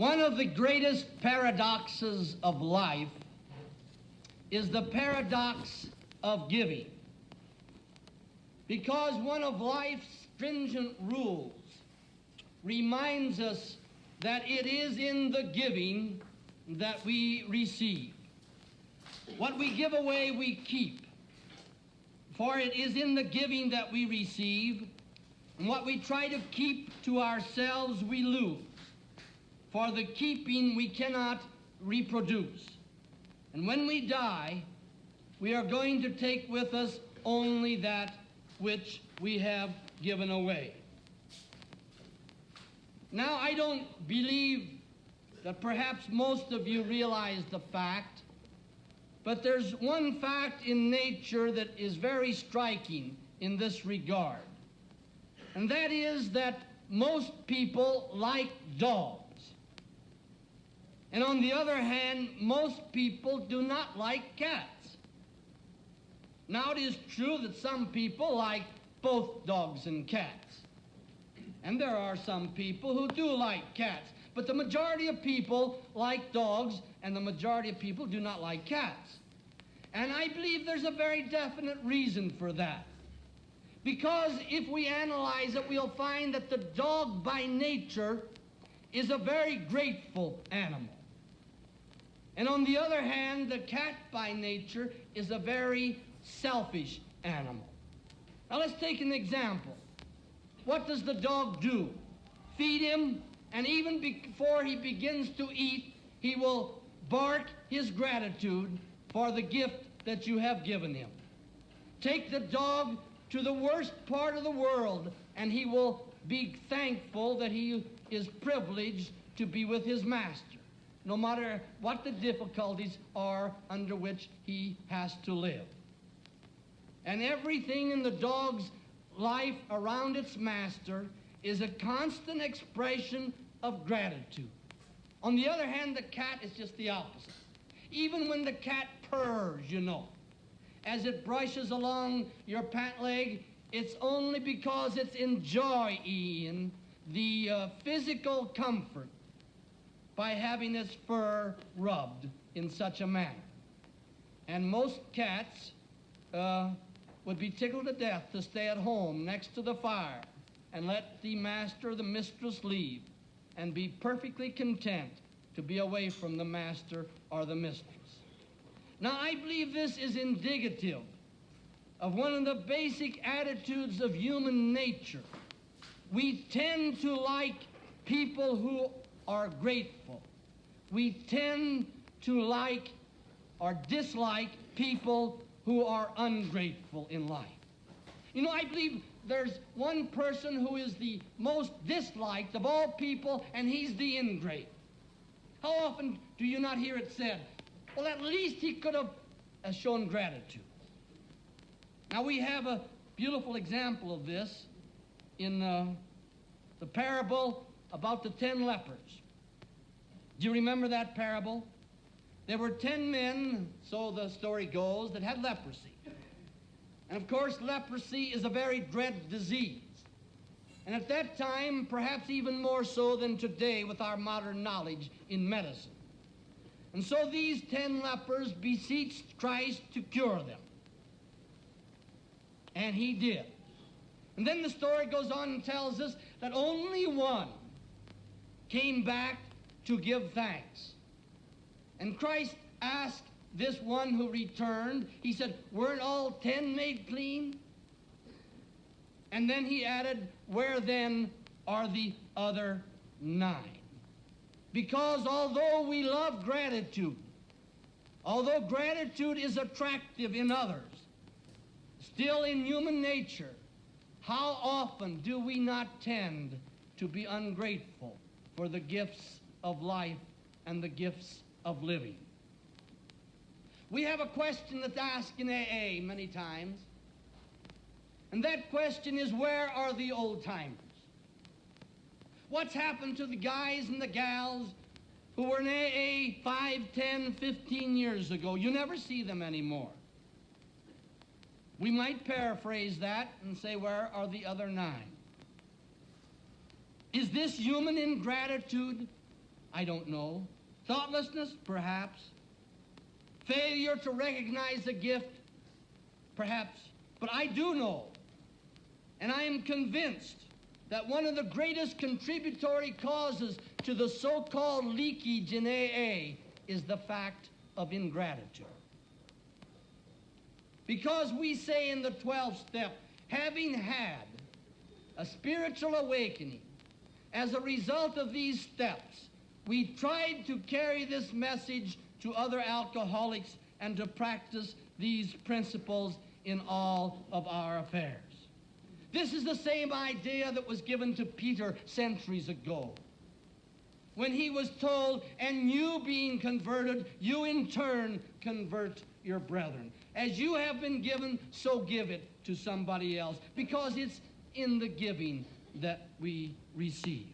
One of the greatest paradoxes of life is the paradox of giving. Because one of life's stringent rules reminds us that it is in the giving that we receive. What we give away, we keep. For it is in the giving that we receive, and what we try to keep to ourselves, we lose. For the keeping we cannot reproduce. And when we die, we are going to take with us only that which we have given away. Now, I don't believe that perhaps most of you realize the fact, but there's one fact in nature that is very striking in this regard. And that is that most people like dogs. And on the other hand, most people do not like cats. Now, it is true that some people like both dogs and cats. And there are some people who do like cats. But the majority of people like dogs, and the majority of people do not like cats. And I believe there's a very definite reason for that. Because if we analyze it, we'll find that the dog by nature is a very grateful animal. And on the other hand, the cat by nature is a very selfish animal. Now let's take an example. What does the dog do? Feed him, and even before he begins to eat, he will bark his gratitude for the gift that you have given him. Take the dog to the worst part of the world, and he will be thankful that he is privileged to be with his master, no matter what the difficulties are under which he has to live. And everything in the dog's life around its master is a constant expression of gratitude. On the other hand, the cat is just the opposite. Even when the cat purrs, you know, as it brushes along your pant leg, it's only because it's enjoying the physical comfort by having its fur rubbed in such a manner. And most cats would be tickled to death to stay at home next to the fire and let the master or the mistress leave and be perfectly content to be away from the master or the mistress. Now, I believe this is indicative of one of the basic attitudes of human nature. We tend to like people who are grateful. We tend to like or dislike people who are ungrateful in life. You know, I believe there's one person who is the most disliked of all people, and he's the ingrate. How often do you not hear it said, well, at least he could have shown gratitude? Now, we have a beautiful example of this in the parable about the 10 lepers. Do you remember that parable? There were 10 men, so the story goes, that had leprosy. And of course, leprosy is a very dread disease. And at that time, perhaps even more so than today with our modern knowledge in medicine. And so these 10 lepers beseeched Christ to cure them. And he did. And then the story goes on and tells us that only one came back to give thanks. And Christ asked this one who returned, he said, weren't all 10 made clean? And then he added, where then are the other 9? Because although we love gratitude, although gratitude is attractive in others, still in human nature, how often do we not tend to be ungrateful for the gifts of life and the gifts of living? We have a question that's asked in AA many times, and that question is, where are the old-timers? What's happened to the guys and the gals who were in AA 5, 10, 15 years ago? You never see them anymore. We might paraphrase that and say, where are the other 9? Is this human ingratitude I don't know. Thoughtlessness? Perhaps. Failure to recognize a gift? Perhaps. But I do know, and I am convinced, that one of the greatest contributory causes to the so-called leakage in AA is the fact of ingratitude. Because we say in the 12th step, having had a spiritual awakening, as a result of these steps, we tried to carry this message to other alcoholics and to practice these principles in all of our affairs. This is the same idea that was given to Peter centuries ago, when he was told, and you being converted, you in turn convert your brethren. As you have been given, so give it to somebody else, because it's in the giving that we receive.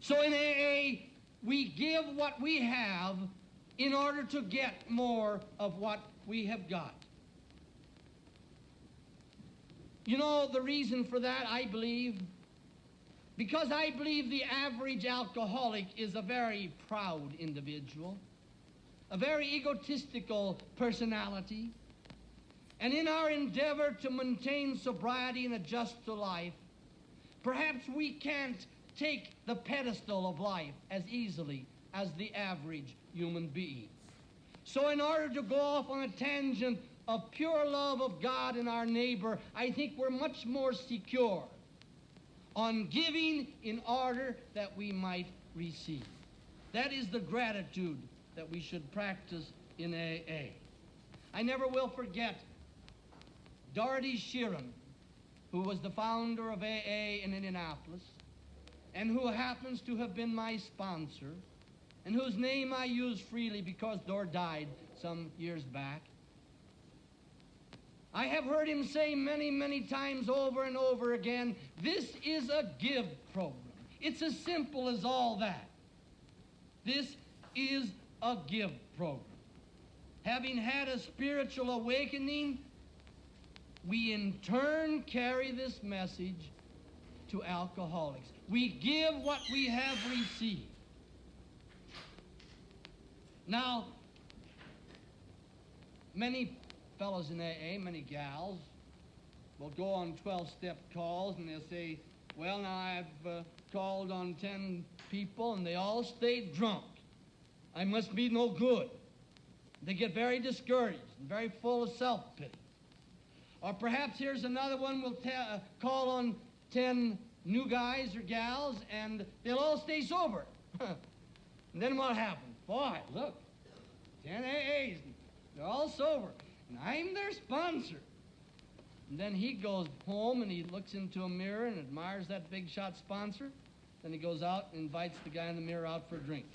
So in AA, we give what we have in order to get more of what we have got. You know the reason for that, I believe? Because I believe the average alcoholic is a very proud individual, a very egotistical personality, and in our endeavor to maintain sobriety and adjust to life, perhaps we can't take the pedestal of life as easily as the average human being. So in order to go off on a tangent of pure love of God and our neighbor, I think we're much more secure on giving in order that we might receive. That is the gratitude that we should practice in AA. I never will forget Dorothy Sheeran, who was the founder of AA in Indianapolis, and who happens to have been my sponsor, and whose name I use freely because Dor died some years back. I have heard him say many, many times over and over again, this is a give program. It's as simple as all that. This is a give program. Having had a spiritual awakening, we in turn carry this message to alcoholics. We give what we have received. Now, many fellows in AA, many gals, will go on 12-step calls and they'll say, well, now I've called on 10 people and they all stayed drunk. I must be no good. They get very discouraged and very full of self-pity. Or perhaps here's another one, we'll call on 10 new guys or gals and they'll all stay sober. And then what happens? Boy, look, 10 AAs, they're all sober. And I'm their sponsor. And then he goes home and he looks into a mirror and admires that big shot sponsor. Then he goes out and invites the guy in the mirror out for a drink.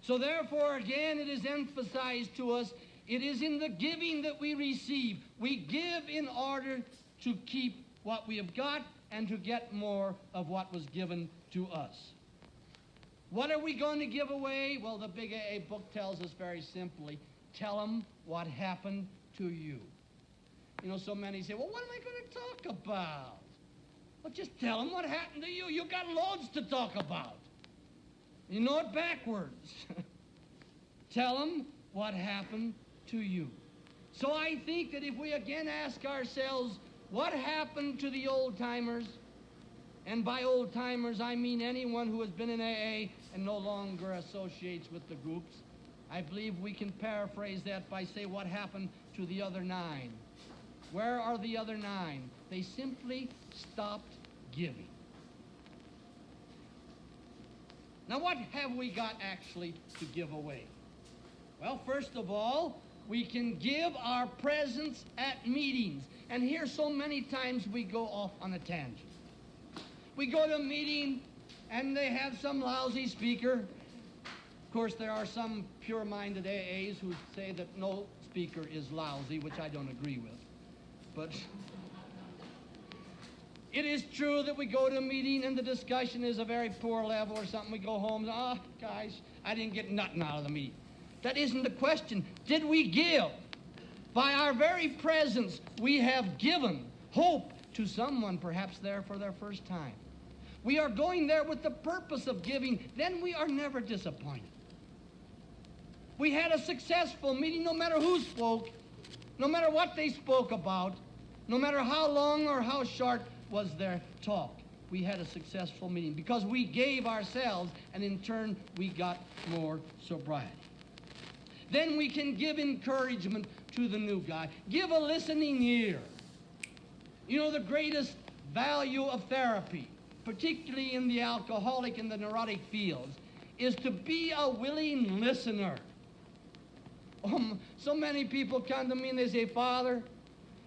So therefore, again, it is emphasized to us, it is in the giving that we receive. We give in order to keep what we have got and to get more of what was given to us. What are we going to give away? Well, the Big AA book tells us very simply, tell them what happened to you. You know, so many say, well, what am I going to talk about? Well, just tell them what happened to you. You've got loads to talk about. You know it backwards. Tell them what happened to you. So I think that if we again ask ourselves, what happened to the old-timers? And by old-timers, I mean anyone who has been in AA and no longer associates with the groups. I believe we can paraphrase that by saying, what happened to the other 9? Where are the other 9? They simply stopped giving. Now, what have we got actually to give away? Well, first of all, we can give our presence at meetings. And here so many times we go off on a tangent. We go to a meeting and they have some lousy speaker. Of course, there are some pure-minded AAs who say that no speaker is lousy, which I don't agree with. But it is true that we go to a meeting and the discussion is a very poor level or something. We go home and, gosh, I didn't get nothing out of the meeting. That isn't the question. Did we give? By our very presence, we have given hope to someone perhaps there for their first time. we are going there with the purpose of giving, then we are never disappointed. We had a successful meeting no matter who spoke, no matter what they spoke about, no matter how long or how short was their talk. We had a successful meeting because we gave ourselves, and in turn we got more sobriety. Then we can give encouragement to the new guy. Give a listening ear. You know, the greatest value of therapy, particularly in the alcoholic and the neurotic fields, is to be a willing listener. So many people come to me and they say, Father,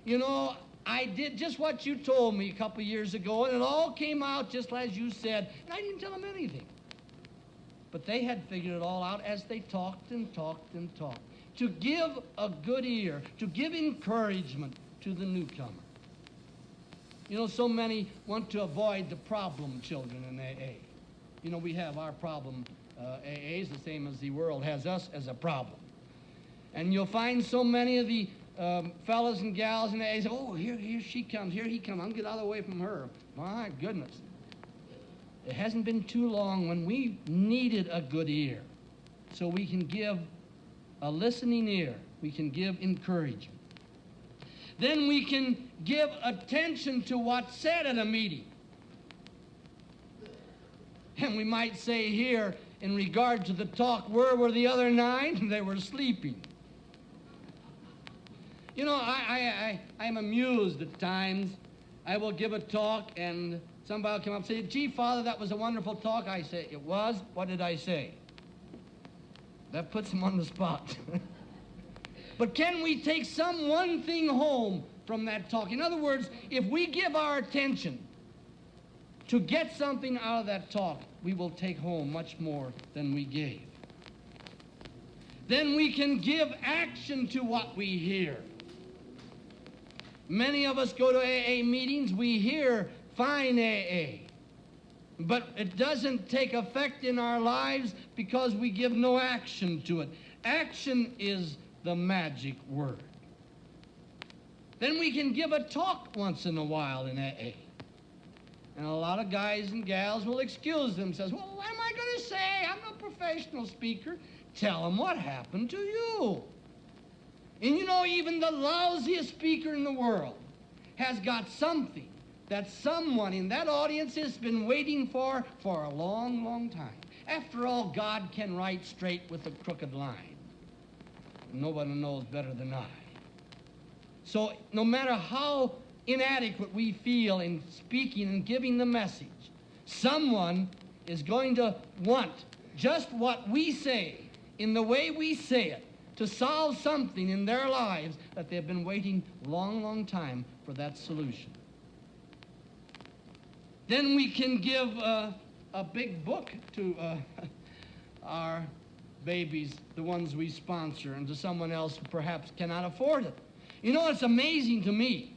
you know, I did just what you told me a couple years ago, and it all came out just as you said, and I didn't tell them anything. But they had figured it all out as they talked and talked and talked. To give a good ear, to give encouragement to the newcomer. You know, so many want to avoid the problem children in AA. You know, we have our problem AAs the same as the world has us as a problem. And you'll find so many of the fellas and gals in AA say, oh, here she comes, here he comes, I'm going to get out of the way from her. My goodness. It hasn't been too long when we needed a good ear. So we can give a listening ear. We can give encouragement. Then we can give attention to what's said at a meeting. And we might say here, in regard to the talk, where were the other 9? They were sleeping. You know, I'm amused at times. I will give a talk, and somebody will come up and say, gee, Father, that was a wonderful talk. I say, it was? What did I say? That puts them on the spot. But can we take some one thing home from that talk? In other words, if we give our attention to get something out of that talk, we will take home much more than we gave. Then we can give action to what we hear. Many of us go to AA meetings, we hear fine AA, but it doesn't take effect in our lives because we give no action to it. Action is the magic word. Then we can give a talk once in a while in AA. And a lot of guys and gals will excuse themselves. Well, what am I going to say? I'm no professional speaker. Tell them what happened to you. And you know, even the lousiest speaker in the world has got something that someone in that audience has been waiting for a long, long time. After all, God can write straight with a crooked line. Nobody knows better than I. So no matter how inadequate we feel in speaking and giving the message, someone is going to want just what we say in the way we say it to solve something in their lives that they've been waiting a long, long time for that solution. Then we can give a big book to our babies, the ones we sponsor, and to someone else who perhaps cannot afford it. You know, it's amazing to me.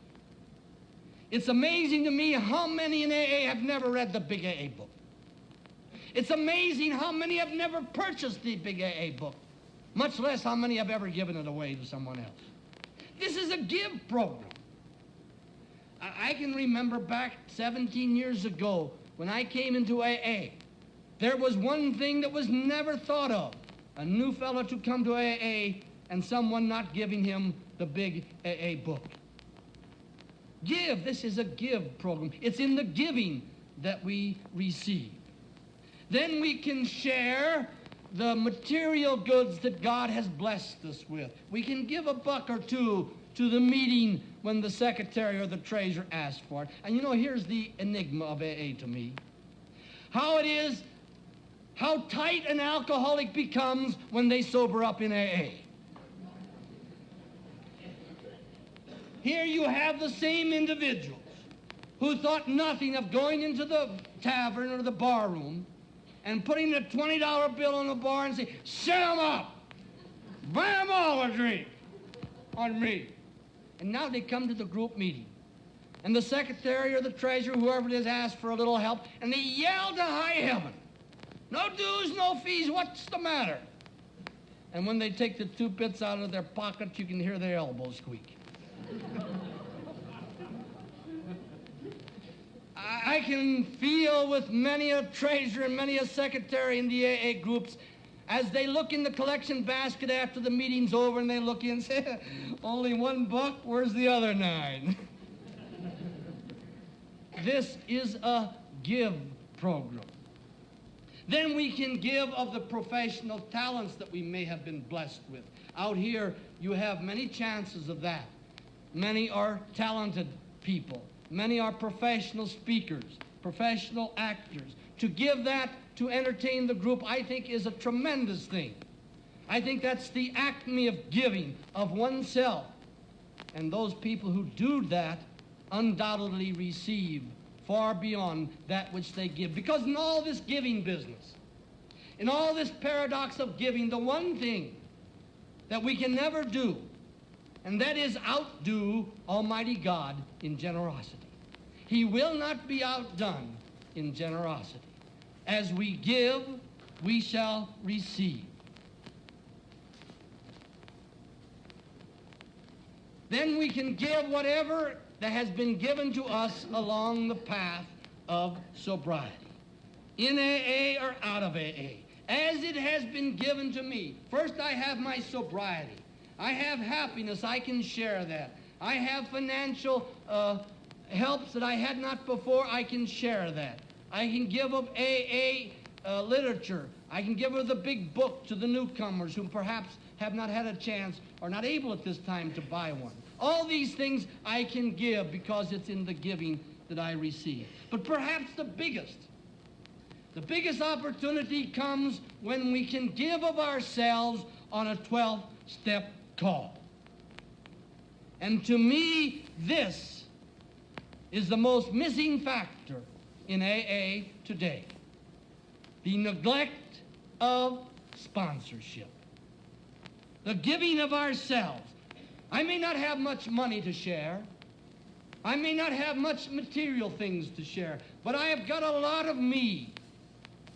It's amazing to me how many in AA have never read the big AA book. It's amazing how many have never purchased the big AA book, much less how many have ever given it away to someone else. This is a give program. I can remember back 17 years ago when I came into AA, there was one thing that was never thought of. A new fellow to come to AA and someone not giving him the big AA book. Give. This is a give program. It's in the giving that we receive. Then we can share the material goods that God has blessed us with. We can give a buck or two to the meeting when the secretary or the treasurer asks for it. And you know, here's the enigma of AA to me. How tight an alcoholic becomes when they sober up in AA. Here you have the same individuals who thought nothing of going into the tavern or the bar room and putting a $20 bill on the bar and say, "Set them up! Buy them all a drink on me." And now they come to the group meeting. And the secretary or the treasurer, whoever it is, asks for a little help, and they yell to high heaven. No dues, no fees, what's the matter? And when they take the 2 bits out of their pocket, you can hear their elbows squeak. I I can feel with many a treasurer and many a secretary in the AA groups as they look in the collection basket after the meeting's over and they look in and say, only $1, where's the other 9? This is a give program. Then we can give of the professional talents that we may have been blessed with. Out here, you have many chances of that. Many are talented people. Many are professional speakers, professional actors. To give that to entertain the group, I think, is a tremendous thing. I think that's the acme of giving of oneself. And those people who do that undoubtedly receive far beyond that which they give. Because in all this giving business, in all this paradox of giving, the one thing that we can never do, and that is outdo Almighty God in generosity. He will not be outdone in generosity. As we give, we shall receive. Then we can give whatever that has been given to us along the path of sobriety, in AA or out of AA, as it has been given to me. First, I have my sobriety. I have happiness. I can share that. I have financial helps that I had not before. I can share that. I can give of AA literature. I can give of the big book to the newcomers who perhaps have not had a chance or not able at this time to buy one. All these things I can give because it's in the giving that I receive. But perhaps the biggest opportunity comes when we can give of ourselves on a 12-step call. And to me, this is the most missing factor in AA today. The neglect of sponsorship. The giving of ourselves. I may not have much money to share. I may not have much material things to share, but I have got a lot of me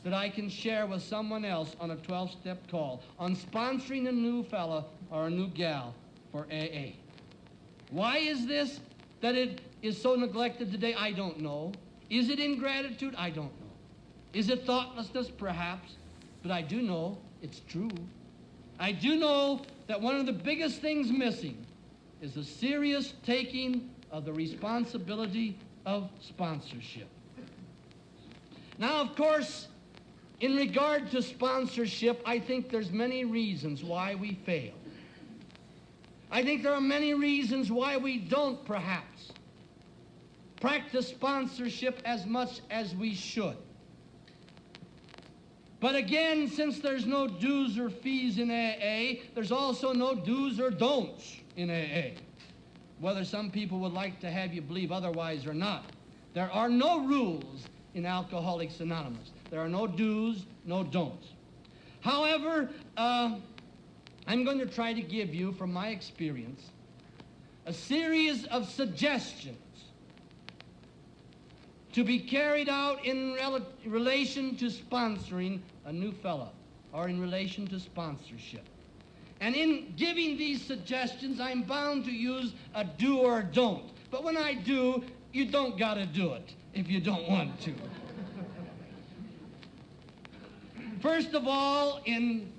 that I can share with someone else on a 12-step call, on sponsoring a new fella or a new gal for AA. Why is this that it is so neglected today? I don't know. Is it ingratitude? I don't know. Is it thoughtlessness? Perhaps. But I do know it's true. I do know that one of the biggest things missing is the serious taking of the responsibility of sponsorship. Now, of course, in regard to sponsorship, I think there's many reasons why we fail. I think there are many reasons why we don't, perhaps, practice sponsorship as much as we should. But again, since there's no dues or fees in AA, there's also no do's or don'ts in AA. Whether some people would like to have you believe otherwise or not. There are no rules in Alcoholics Anonymous. There are no do's, no don'ts. However, I'm going to try to give you, from my experience, a series of suggestions to be carried out in relation to sponsoring a new fellow or in relation to sponsorship. And in giving these suggestions, I'm bound to use a do or don't. But when I do, you don't got to do it if you don't want to. First of all, in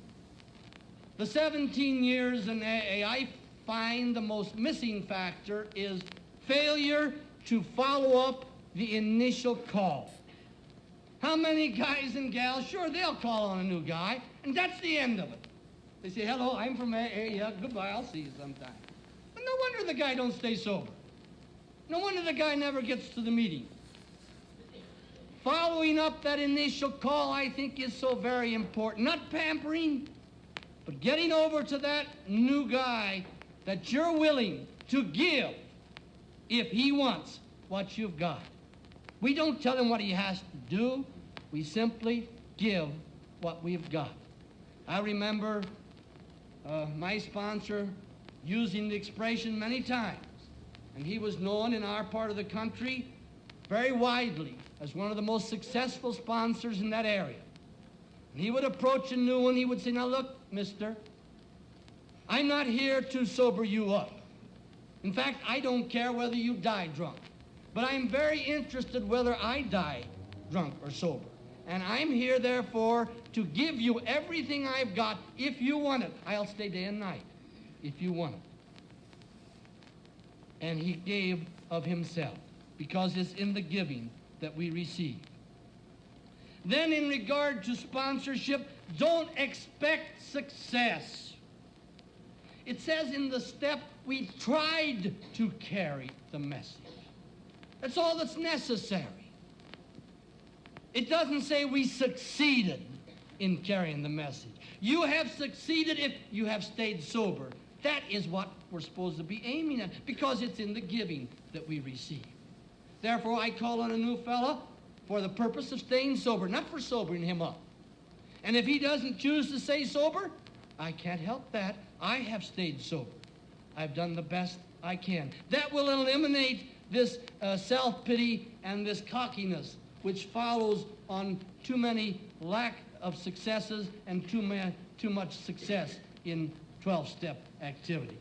the 17 years in AA, I find the most missing factor is failure to follow up the initial call. How many guys and gals, sure, they'll call on a new guy, and that's the end of it. They say, hello, I'm from AA, yeah, goodbye, I'll see you sometime. But no wonder the guy don't stay sober. No wonder the guy never gets to the meeting. Following up that initial call, I think, is so very important. Not pampering, but getting over to that new guy that you're willing to give if he wants what you've got. We don't tell him what he has to do. We simply give what we've got. I remember my sponsor using the expression many times, and he was known in our part of the country very widely as one of the most successful sponsors in that area. And he would approach a new one, he would say, now look, mister, I'm not here to sober you up. In fact, I don't care whether you die drunk. But I'm very interested whether I die drunk or sober. And I'm here, therefore, to give you everything I've got if you want it. I'll stay day and night if you want it. And he gave of himself, because it's in the giving that we receive. Then in regard to sponsorship, don't expect success. It says in the step, we tried to carry the message. That's all that's necessary. It doesn't say we succeeded in carrying the message. You have succeeded if you have stayed sober. That is what we're supposed to be aiming at, because it's in the giving that we receive. Therefore, I call on a new fella for the purpose of staying sober, not for sobering him up. And if he doesn't choose to stay sober, I can't help that. I have stayed sober. I've done the best I can. That will eliminate this self-pity and this cockiness which follows on too many lack of successes and too much success in 12-step activity.